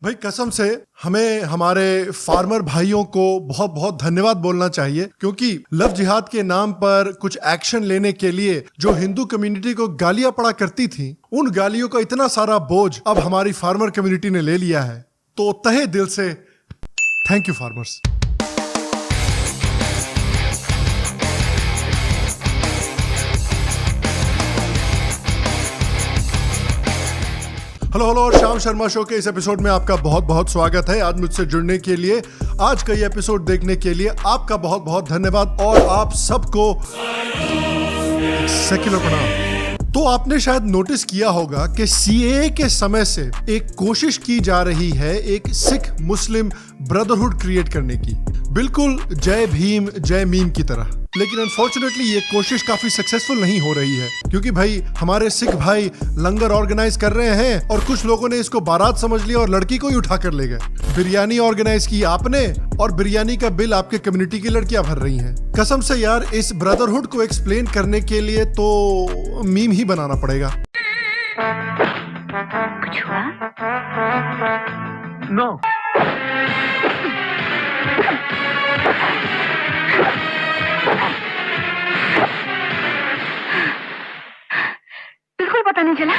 भाई कसम से हमें हमारे फार्मर भाइयों को बहुत बहुत धन्यवाद बोलना चाहिए, क्योंकि लव जिहाद के नाम पर कुछ एक्शन लेने के लिए जो हिंदू कम्युनिटी को गालियां पड़ा करती थी, उन गालियों का इतना सारा बोझ अब हमारी फार्मर कम्युनिटी ने ले लिया है। तो तहे दिल से थैंक यू फार्मर्स। हेलो और श्याम शर्मा शो के इस एपिसोड में आपका बहुत बहुत स्वागत है। आज मुझसे जुड़ने के लिए, आज का ये एपिसोड देखने के लिए आपका बहुत बहुत धन्यवाद और आप सबको सेक्युलर प्रणाम। तो आपने शायद नोटिस किया होगा कि सीएए के समय से एक कोशिश की जा रही है एक सिख मुस्लिम ब्रदरहुड क्रिएट करने की, बिल्कुल जय भीम जय मीम की तरह। लेकिन अनफॉर्चुनेटली ये कोशिश काफी सक्सेसफुल नहीं हो रही है, क्योंकि भाई हमारे सिख भाई लंगर ऑर्गेनाइज कर रहे हैं और कुछ लोगों ने इसको बारात समझ लिया और लड़की को ही उठा कर ले गए। बिरयानी ऑर्गेनाइज की आपने और बिरयानी का बिल आपके कम्युनिटी की लड़कियां भर रही हैं। कसम से यार, इस ब्रदरहुड को एक्सप्लेन करने के लिए तो मीम ही बनाना पड़ेगा। कुछ हुआ? नो। बिल्कुल पता नहीं चला।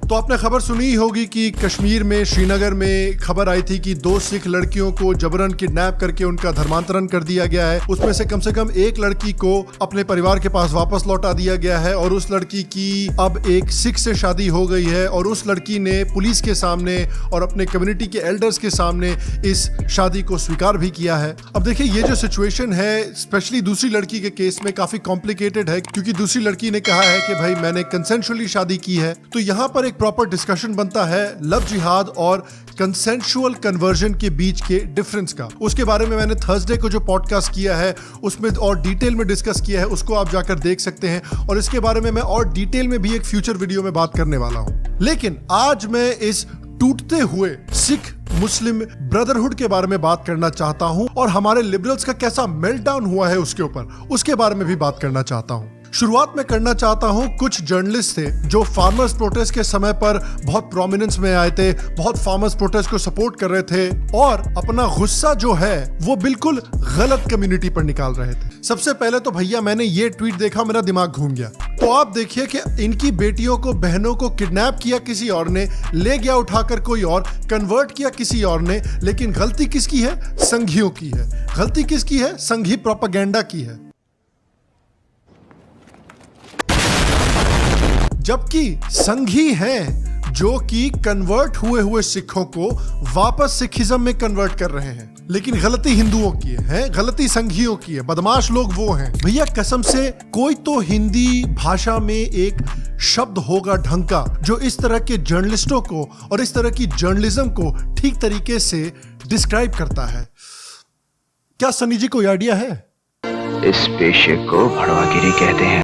तो आपने खबर सुनी ही होगी कि कश्मीर में श्रीनगर में खबर आई थी कि 2 सिख लड़कियों को जबरन किडनैप करके उनका धर्मांतरण कर दिया गया है। उसमें से कम एक लड़की को अपने परिवार के पास वापस लौटा दिया गया है और उस लड़की की अब एक सिख से शादी हो गई है और उस लड़की ने पुलिस के सामने और अपने कम्युनिटी के एल्डर्स के सामने इस शादी को स्वीकार भी किया है। अब देखिए, ये जो सिचुएशन है स्पेशली दूसरी लड़की के केस में काफी कॉम्प्लिकेटेड है, क्योंकि दूसरी लड़की ने कहा है कि भाई मैंने कंसेंशुअली शादी की है। तो यहाँ पर एक प्रॉपर डिस्कशन बनता है लव जिहाद और कंसेंशुअल कन्वर्जन के बीच के डिफरेंस का। उसके बारे में मैंने थर्सडे को जो पॉडकास्ट किया है उसमें और डिटेल में डिस्कस किया है, उसको आप जाकर देख सकते हैं और इसके बारे में मैं और डिटेल में भी एक फ्यूचर वीडियो में बात करने वाला हूं। लेकिन आज मैं इस टूटते हुए सिख मुस्लिम ब्रदरहुड के बारे में बात करना चाहता हूं और हमारे लिबरल्स का कैसा मेल्टडाउन हुआ है उसके ऊपर, उसके बारे में भी बात करना चाहता हूं। शुरुआत में करना चाहता हूं, कुछ जर्नलिस्ट थे जो फार्मर्स प्रोटेस्ट के समय पर बहुत प्रोमिनेंस में आए थे, बहुत फार्मर्स प्रोटेस्ट को सपोर्ट कर रहे थे और अपना गुस्सा जो है वो बिल्कुल गलत कम्युनिटी पर निकाल रहे थे। सबसे पहले तो भैया मैंने ये ट्वीट देखा, मेरा दिमाग घूम गया। तो आप देखिए कि इनकी बेटियों को, बहनों को किडनैप किया किसी और ने, ले गया उठाकर कोई और, कन्वर्ट किया किसी और ने, लेकिन गलती किसकी है? संघियों की है। गलती किसकी है? संघी प्रोपेगेंडा की है। जबकि संघी हैं जो कि कन्वर्ट हुए सिखों को वापस सिखिज्म में कन्वर्ट कर रहे हैं, लेकिन गलती हिंदुओं की है, गलती संघियों की है। बदमाश लोग वो हैं। भैया कसम से कोई तो हिंदी भाषा में एक शब्द होगा ढंग का जो इस तरह के जर्नलिस्टों को और इस तरह की जर्नलिज्म को ठीक तरीके से डिस्क्राइब करता है। क्या सनी जी कोई आइडिया है? इस पेशे को भड़वागिरी कहते हैं।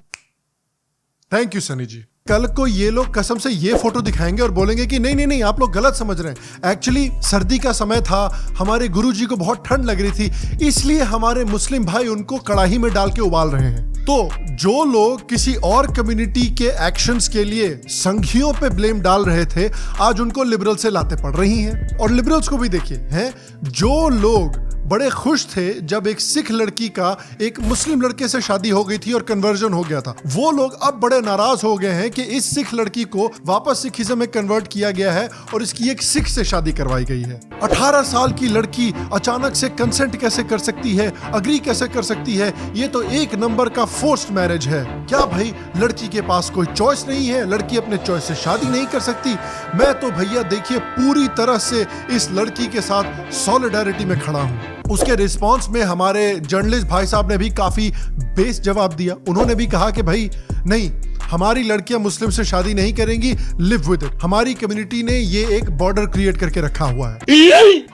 थैंक यू सनी जी। कल को ये लोग कसम से ये फोटो दिखाएंगे और बोलेंगे कि नहीं आप लोग गलत समझ रहे हैं। एक्चुअली सर्दी का समय था, हमारे गुरुजी को बहुत ठंड लग रही थी, इसलिए हमारे मुस्लिम भाई उनको कड़ाही में डाल के उबाल रहे हैं। तो जो लोग किसी और कम्युनिटी के एक्शंस के लिए संघियों पे ब्लेम डाल रहे थे, आज उनको लिबरल से लाते पड़ रही हैं। और लिबरल्स को भी देखिए, हैं जो लोग बड़े खुश थे जब एक सिख लड़की का एक मुस्लिम लड़के से शादी हो गई थी और कन्वर्जन हो गया था, वो लोग अब बड़े नाराज हो गए हैं कि इस सिख लड़की को वापस सिखिज्म में कन्वर्ट किया गया है और इसकी एक सिख से शादी करवाई गई है। 18 साल की लड़की अचानक से कंसेंट कैसे कर सकती है, अग्री कैसे कर सकती है? ये तो एक नंबर का फोर्स्ड मैरिज है। क्या भाई लड़की के पास कोई चॉइस नहीं है? लड़की अपने चॉइस से शादी नहीं कर सकती? मैं तो भैया देखिए पूरी तरह से इस लड़की के साथ सॉलिडारिटी में खड़ा हूं। उसके रिस्पांस में हमारे जर्नलिस्ट भाई साहब ने भी काफी बेस जवाब दिया। उन्होंने भी कहा कि भाई नहीं, हमारी लड़कियां मुस्लिम से शादी नहीं करेंगी, लिव विद इट। हमारी कम्युनिटी ने ये एक बॉर्डर क्रिएट करके रखा हुआ है।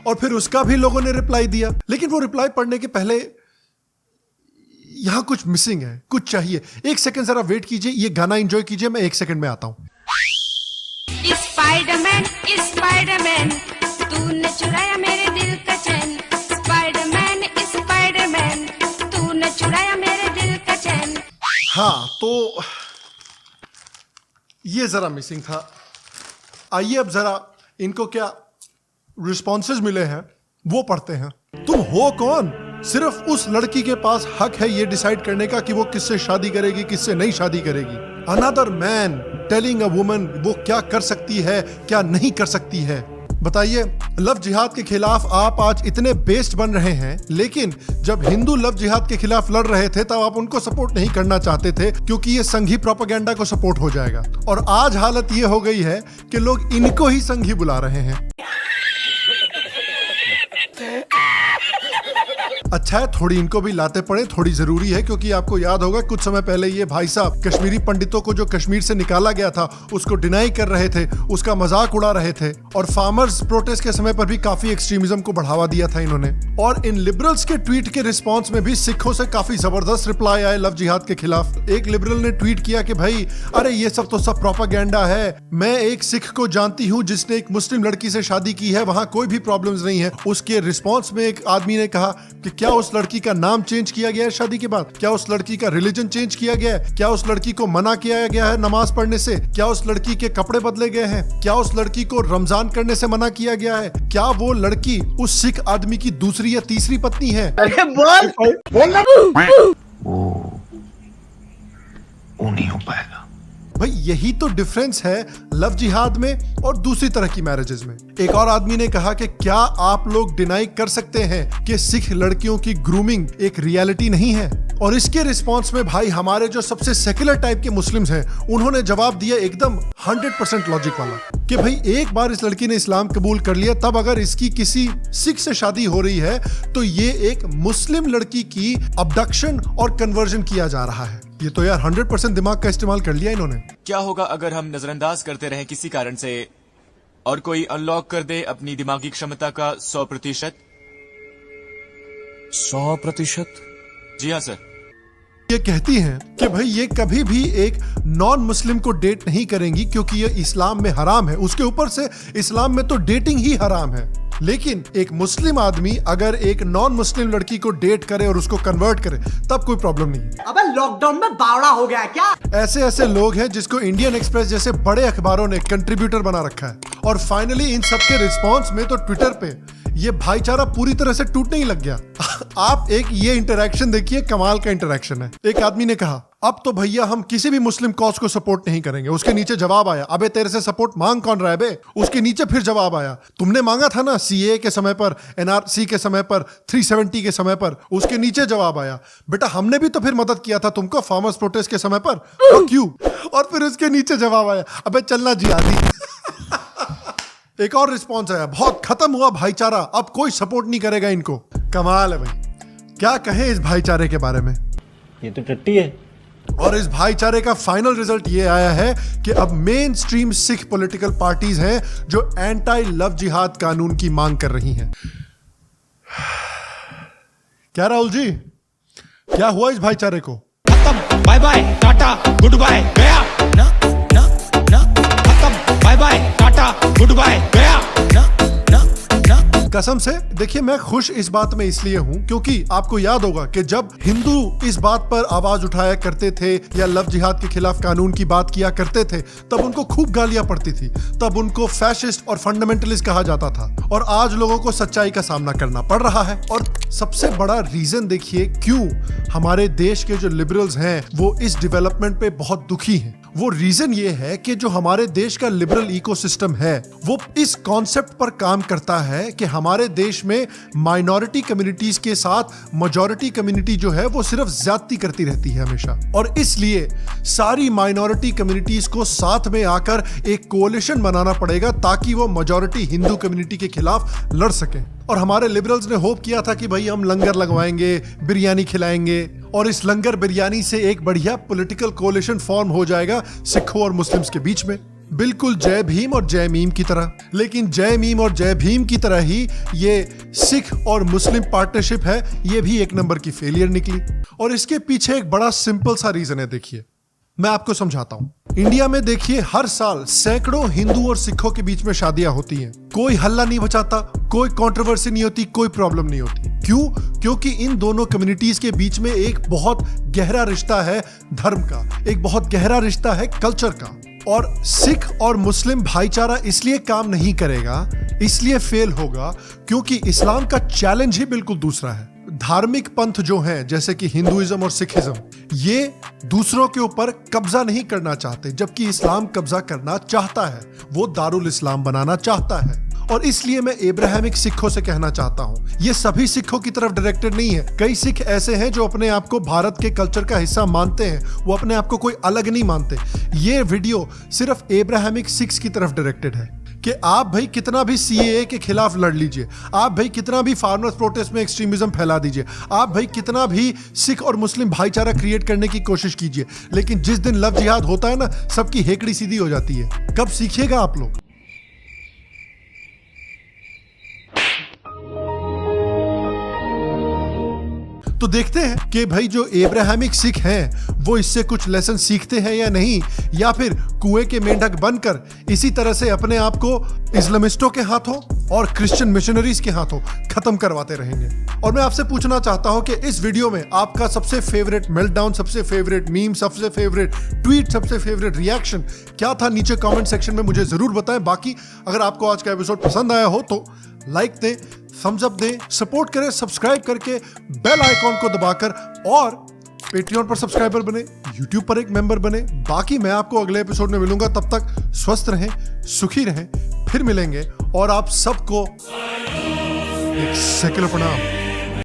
और फिर उसका भी लोगों ने रिप्लाई दिया, लेकिन वो रिप्लाई पढ़ने के पहले यहां कुछ मिसिंग है, कुछ चाहिए। एक सेकंड जरा वेट कीजिए, ये गाना एंजॉय कीजिए, मैं एक सेकंड में आता हूं। स्पाइडरमैन स्पाइडरमैन तूने चुराया मेरे दिल का चैन। स्पाइडरमैन स्पाइडरमैन तूने चुराया मेरे दिल का चैन। हाँ, तो ये जरा मिसिंग था। आइए अब जरा इनको क्या रिस्पॉन्सेज मिले हैं वो पढ़ते हैं। तुम हो कौन? सिर्फ उस लड़की के पास हक है ये डिसाइड करने का कि वो किससे शादी करेगी, किससे नहीं शादी करेगी। Another man telling a woman वो क्या कर सकती है, क्या नहीं कर सकती है। बताइए, लव जिहाद के खिलाफ आप आज इतने बेस्ट बन रहे हैं, लेकिन जब हिंदू लव जिहाद के खिलाफ लड़ रहे थे तब आप उनको सपोर्ट नहीं करना चाहते थे क्योंकि ये संघी प्रोपेगेंडा को सपोर्ट हो जाएगा। और आज हालत ये हो गई है कि लोग इनको ही संघी बुला रहे हैं। अच्छा है थोड़ी इनको भी लाते पड़े, थोड़ी जरूरी है, क्योंकि आपको याद होगा कुछ समय पहले ये भाई साहब कश्मीरी पंडितों को जो कश्मीर से निकाला गया था उसको डिनाई कर रहे थे, उसका मजाक उड़ा रहे थे। और फार्मर्स प्रोटेस्ट के समय पर भी काफी एक्सट्रीमिज्म को बढ़ावा दिया था इन्होंने। और इन लिबरल्स के ट्वीट के रिस्पॉन्स में भी सिखों से काफी जबरदस्त रिप्लाई आए लव जिहाद के खिलाफ। एक लिबरल ने ट्वीट किया कि भाई अरे ये सब तो सब प्रोपेगेंडा है, मैं एक सिख को जानती हूँ जिसने एक मुस्लिम लड़की से शादी की है, वहां कोई भी प्रॉब्लम्स नहीं है। उसके रिस्पॉन्स में एक आदमी ने कहा कि क्या उस लड़की का नाम चेंज किया गया है शादी के बाद? क्या उस लड़की का रिलीजन चेंज किया गया है? क्या उस लड़की को मना किया गया है नमाज पढ़ने से? क्या उस लड़की के कपड़े बदले गए हैं? क्या उस लड़की को रमजान करने से मना किया गया है? क्या वो लड़की उस सिख आदमी की दूसरी या तीसरी पत्नी है? वो नहीं हो पाएगा भाई यही तो डिफरेंस है लव जिहाद में और दूसरी तरह की मैरिजेस में। एक और आदमी ने कहा कि क्या आप लोग डिनाई कर सकते हैं कि सिख लड़कियों की ग्रूमिंग एक रियलिटी नहीं है? और इसके रिस्पांस में भाई हमारे जो सबसे सेक्युलर टाइप के मुस्लिम्स हैं उन्होंने जवाब दिया एकदम 100% लॉजिक वाला कि भाई एक बार इस लड़की ने इस्लाम कबूल कर लिया, तब अगर इसकी किसी सिख से शादी हो रही है तो ये एक मुस्लिम लड़की की अबडक्शन और कन्वर्जन किया जा रहा है। ये तो यार 100% दिमाग का इस्तेमाल कर लिया इन्होंने। क्या होगा अगर हम नजरअंदाज करते रहें किसी कारण से और कोई अनलॉक कर दे अपनी दिमागी क्षमता का 100%? 100%? जी हाँ सर। ये कहती हैं कि भाई ये कभी भी एक नॉन मुस्लिम को डेट नहीं करेंगी क्योंकि ये इस्लाम में हराम है। उसके ऊपर से इस्लाम में तो डेटिंग ही हराम है, लेकिन एक मुस्लिम आदमी अगर एक नॉन मुस्लिम लड़की को डेट करे और उसको कन्वर्ट करे तब कोई प्रॉब्लम नहीं है। अबे लॉकडाउन में बावड़ा हो गया क्या? ऐसे ऐसे लोग हैं जिसको इंडियन एक्सप्रेस जैसे बड़े अखबारों ने कंट्रीब्यूटर बना रखा है। और फाइनली इन सबके रिस्पॉन्स में तो ट्विटर पे ये भाईचारा पूरी तरह से टूटने ही लग गया। आप एक ये इंटरैक्शन देखिए, कमाल का इंटरैक्शन है। एक आदमी ने कहा अब तो भैया हम किसी भी मुस्लिम कॉज को सपोर्ट नहीं करेंगे। उसके नीचे जवाब आया अबे तेरे से सपोर्ट मांग कौन रहा है बे? उसके नीचे फिर जवाब आया तुमने मांगा था ना सीए के समय पर, एनआरसी के समय पर, 370 के समय पर। उसके नीचे जवाब आया बेटा हमने भी तो फिर मदद किया था तुमको फार्मर्स प्रोटेस्ट के समय पर, क्यों? और फिर उसके नीचे जवाब आया अबे चलना जिहादी। एक और रिस्पॉन्स आया बहुत खत्म हुआ भाईचारा, अब कोई सपोर्ट नहीं करेगा इनको। कमाल है भाई, क्या कहें इस भाईचारे के बारे में। ये तो टट्टी है। और इस भाईचारे का फाइनल रिजल्ट ये आया है कि अब main stream Sikh political parties हैं जो एंटी लव जिहाद कानून की मांग कर रही हैं। क्या राहुल जी, क्या हुआ इस भाईचारे को? खत्म, bye bye tata goodbye गया ना ना ना। खत्म, bye bye tata goodbye गया ना ना ना। कसम से देखिए मैं खुश इस बात में इसलिए हूं क्योंकि आपको याद होगा कि जब हिंदू इस बात पर आवाज उठाया करते थे या लव जिहाद के खिलाफ कानून की बात किया करते थे तब उनको खूब गालियां पड़ती थी, तब उनको फैशिस्ट और फंडामेंटलिस्ट कहा जाता था। और आज लोगों को सच्चाई का सामना करना पड़ रहा है। और सबसे बड़ा रीजन देखिए क्यों हमारे देश के जो लिबरल्स हैं वो इस डेवलपमेंट पे बहुत दुखी हैं। वो रीजन ये है कि जो हमारे देश का लिबरल इकोसिस्टम है वो इस कॉन्सेप्ट पर काम करता है कि हमारे देश में माइनॉरिटी कम्युनिटीज के साथ मेजॉरिटी कम्युनिटी जो है वो सिर्फ ज्यादती करती रहती है हमेशा। और इसलिए सारी माइनॉरिटी कम्युनिटीज को साथ में आकर एक कोalition बनाना पड़ेगा ताकि वो मेजॉरिटी हिंदू कम्युनिटी के खिलाफ लड़ सकें। और हमारे लिबरल्स ने होप किया था कि भाई हम लंगर लगवाएंगे, बिरयानी खिलाएंगे और इस लंगर बिरयानी से एक बढ़िया पॉलिटिकल कोalition फॉर्म हो जाएगा सिखों और मुस्लिम्स के बीच में, बिल्कुल जय भीम और जय मीम की तरह। लेकिन जय मीम और जय भीम की तरह ही ये सिख और मुस्लिम पार्टनरशिप है, ये भी एक नंबर की फेलियर निकली। और इसके पीछे एक बड़ा सिंपल सा रीजन है, देखिए मैं आपको समझाता हूं। इंडिया में देखिए हर साल सैकड़ों हिंदू और सिखों के बीच में शादियां होती हैं, कोई हल्ला नहीं बचाता, कोई कंट्रोवर्सी नहीं होती, कोई प्रॉब्लम नहीं होती। क्यों? क्योंकि इन दोनों कम्युनिटीज के बीच में एक बहुत गहरा रिश्ता है धर्म का, एक बहुत गहरा रिश्ता है कल्चर का। और सिख और मुस्लिम भाईचारा इसलिए काम नहीं करेगा, इसलिए फेल होगा क्योंकि इस्लाम का चैलेंज ही बिल्कुल दूसरा है। धार्मिक पंथ जो हैं जैसे कि हिंदुइज्म और सिखिज्म, ये दूसरों के ऊपर कब्जा नहीं करना चाहते, जबकि इस्लाम कब्जा करना चाहता है। वो दारुल इस्लाम बनाना चाहता है। और इसलिए मैं एब्राहमिक सिखों से कहना चाहता हूं, ये सभी सिखों की तरफ डायरेक्टेड नहीं है। कई सिख ऐसे हैं जो अपने आप को भारत के कल्चर का हिस्सा मानते हैं, वो अपने आप को कोई अलग नहीं मानते। ये वीडियो सिर्फ एब्राहमिक सिख्स की तरफ डायरेक्टेड है कि आप भाई कितना भी सीएए के खिलाफ लड़ लीजिए, आप भाई कितना भी फार्मर्स प्रोटेस्ट में एक्सट्रीमिज्म फैला दीजिए, आप भाई कितना भी सिख और मुस्लिम भाईचारा क्रिएट करने की कोशिश कीजिए, लेकिन जिस दिन लव जिहाद होता है ना, सबकी हेकड़ी सीधी हो जाती है। कब सीखिएगा आप लोग? तो देखते हैं कि भाई जो एब्राहमिक सिख हैं वो इससे कुछ लेसन सीखते हैं या नहीं, या फिर कुएं के मेंढक बनकर इसी तरह से अपने आप को इस्लामिस्टों के हाथों और क्रिश्चियन मिशनरीज के हाथों खत्म करवाते रहेंगे। और मैं आपसे पूछना चाहता हूं कि इस वीडियो में आपका सबसे फेवरेट मेल्टडाउन, सबसे फेवरेट मीम, सबसे फेवरेट ट्वीट, सबसे फेवरेट रिएक्शन क्या था? नीचे कमेंट सेक्शन में मुझे जरूर बताएं। बाकी अगर आपको आज का एपिसोड पसंद आया हो तो लाइक दें, थम्स अप दें, सपोर्ट करें सब्सक्राइब करके, बेल आइकॉन को दबाकर, और पेट्रियन पर सब्सक्राइबर बने, यूट्यूब पर एक मेंबर बने। बाकी मैं आपको अगले एपिसोड में मिलूंगा, तब तक स्वस्थ रहें, सुखी रहें, फिर मिलेंगे। और आप सबको एक सेकुलर प्रणाम।